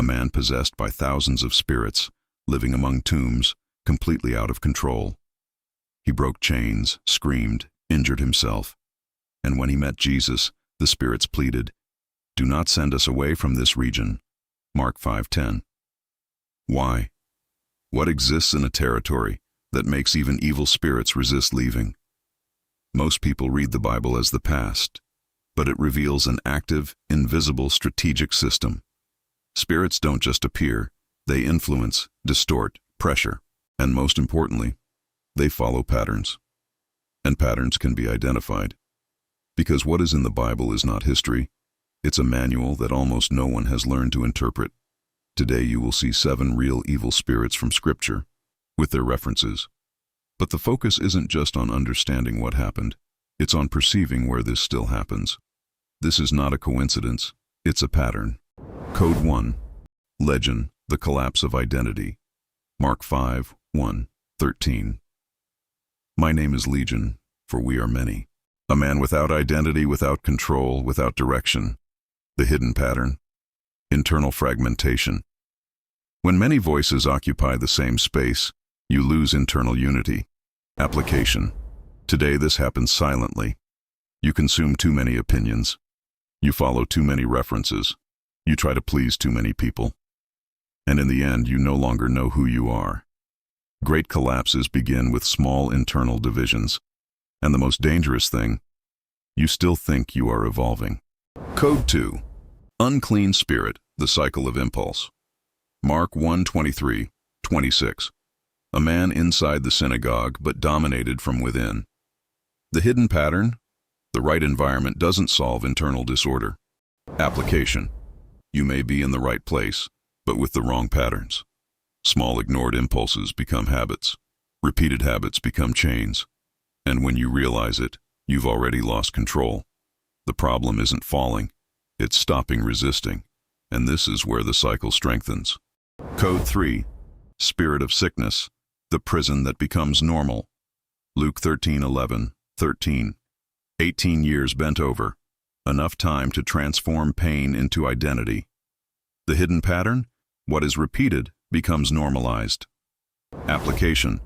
a man possessed by thousands of spirits, living among tombs, completely out of control. He broke chains, screamed, injured himself. And when he met Jesus, the spirits pleaded, "Do not send us away from this region." Mark 5:10. Why? What exists in a territory that makes even evil spirits resist leaving? Most people read the Bible as the past, but it reveals an active, invisible strategic system. Spirits don't just appear, they influence, distort, pressure, and most importantly, they follow patterns. And patterns can be identified. Because what is in the Bible is not history, it's a manual that almost no one has learned to interpret. Today you will see 7 real evil spirits from Scripture, with their references. But the focus isn't just on understanding what happened, it's on perceiving where this still happens. This is not a coincidence, it's a pattern. Code 1. Legend, the collapse of identity. Mark 5:1-13. My name is Legion, for we are many. A man without identity, without control, without direction. The hidden pattern. Internal fragmentation. When many voices occupy the same space, you lose internal unity. Application. Today this happens silently. You consume too many opinions. You follow too many references. You try to please too many people. And in the end, you no longer know who you are. Great collapses begin with small internal divisions. And the most dangerous thing, you still think you are evolving. Code 2. Unclean spirit, the cycle of impulse. Mark 1:23-26. A man inside the synagogue, but dominated from within. The hidden pattern, the right environment doesn't solve internal disorder. Application. You may be in the right place, but with the wrong patterns. Small ignored impulses become habits. Repeated habits become chains. And when you realize it, you've already lost control. The problem isn't falling, it's stopping resisting. And this is where the cycle strengthens. Code 3. Spirit of sickness, the prison that becomes normal. Luke 13:11-13. 18 years bent over, enough time to transform pain into identity. The hidden pattern, what is repeated, becomes normalized. Application.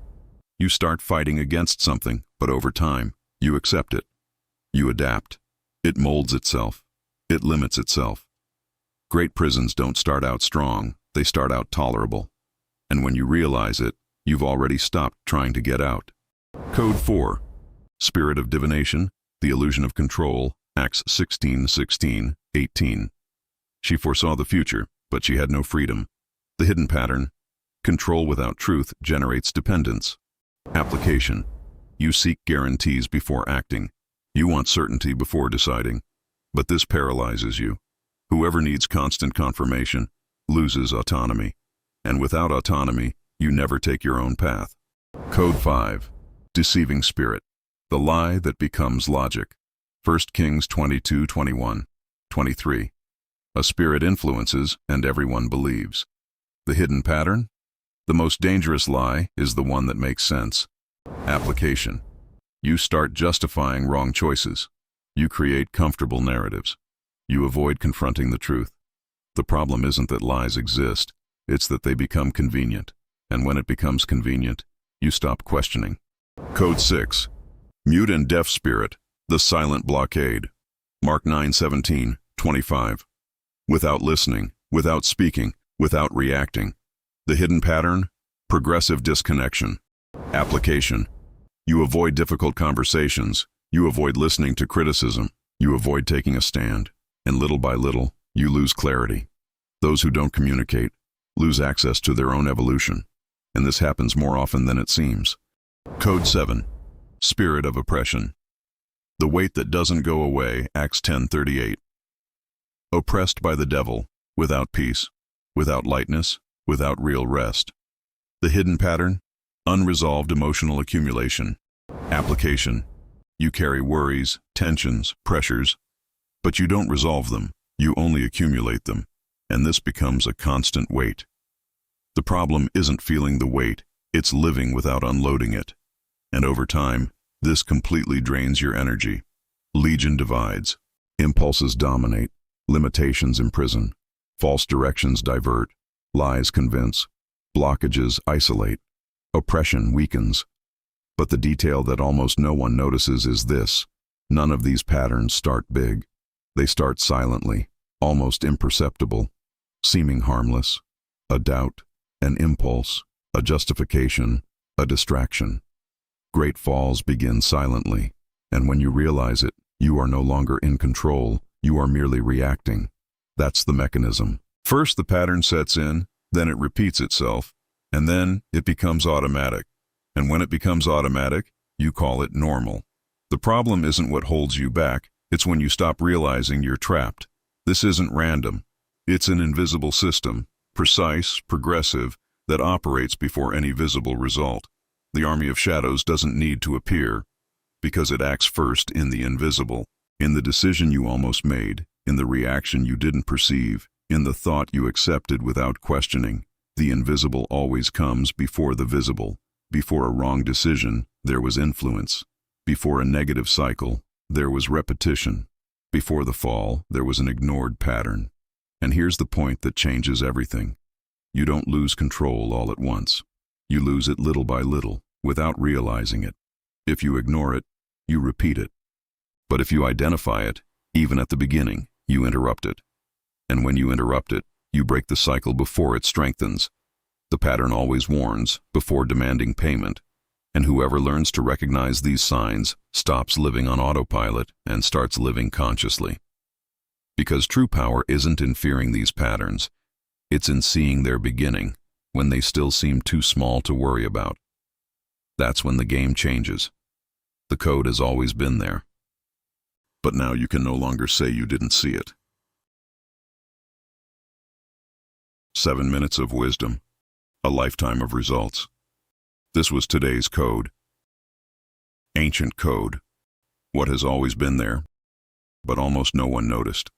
You start fighting against something, but over time, you accept it. You adapt. It molds itself. It limits itself. Great prisons don't start out strong, they start out tolerable. And when you realize it, you've already stopped trying to get out. Code 4. Spirit of divination, the illusion of control, Acts 16:16-18. She foresaw the future, but she had no freedom. The hidden pattern, control without truth, generates dependence. Application. You seek guarantees before acting. You want certainty before deciding. But this paralyzes you. Whoever needs constant confirmation loses autonomy. And without autonomy, you never take your own path. Code 5. Deceiving spirit, the lie that becomes logic. 1 Kings 22:21-23. A spirit influences and everyone believes. The hidden pattern? The most dangerous lie is the one that makes sense. Application. You start justifying wrong choices. You create comfortable narratives. You avoid confronting the truth. The problem isn't that lies exist, it's that they become convenient. And when it becomes convenient, you stop questioning. Code 6. Mute and deaf spirit, the silent blockade. Mark 9:17-25. Without listening, without speaking, without reacting. The hidden pattern? Progressive disconnection. Application. You avoid difficult conversations. You avoid listening to criticism. You avoid taking a stand. And little by little, you lose clarity. Those who don't communicate lose access to their own evolution. And this happens more often than it seems. Code 7. Spirit of oppression. The weight that doesn't go away, Acts 10:38. Oppressed by the devil, without peace, without lightness, without real rest. The hidden pattern? Unresolved emotional accumulation. Application. You carry worries, tensions, pressures, but you don't resolve them, you only accumulate them, and this becomes a constant weight. The problem isn't feeling the weight, it's living without unloading it. And over time, this completely drains your energy. Legion divides. Impulses dominate. Limitations imprison. False directions divert, lies convince, blockages isolate, oppression weakens. But the detail that almost no one notices is this: none of these patterns start big. They start silently, almost imperceptible, seeming harmless. A doubt, an impulse, a justification, a distraction. Great falls begin silently, and when you realize it, you are no longer in control, you are merely reacting. That's the mechanism. First the pattern sets in, then it repeats itself, and then it becomes automatic. And when it becomes automatic, you call it normal. The problem isn't what holds you back, it's when you stop realizing you're trapped. This isn't random. It's an invisible system, precise, progressive, that operates before any visible result. The army of shadows doesn't need to appear, because it acts first in the invisible, in the decision you almost made, in the reaction you didn't perceive, in the thought you accepted without questioning. The invisible always comes before the visible. Before a wrong decision, there was influence. Before a negative cycle, there was repetition. Before the fall, there was an ignored pattern. And here's the point that changes everything. You don't lose control all at once. You lose it little by little, without realizing it. If you ignore it, you repeat it. But if you identify it, even at the beginning, you interrupt it. And when you interrupt it, you break the cycle before it strengthens. The pattern always warns before demanding payment, and whoever learns to recognize these signs stops living on autopilot and starts living consciously. Because true power isn't in fearing these patterns, it's in seeing their beginning when they still seem too small to worry about. That's when the game changes. The code has always been there. But now you can no longer say you didn't see it. 7 minutes of wisdom. A lifetime of results. This was today's code. Ancient code. What has always been there, but almost no one noticed.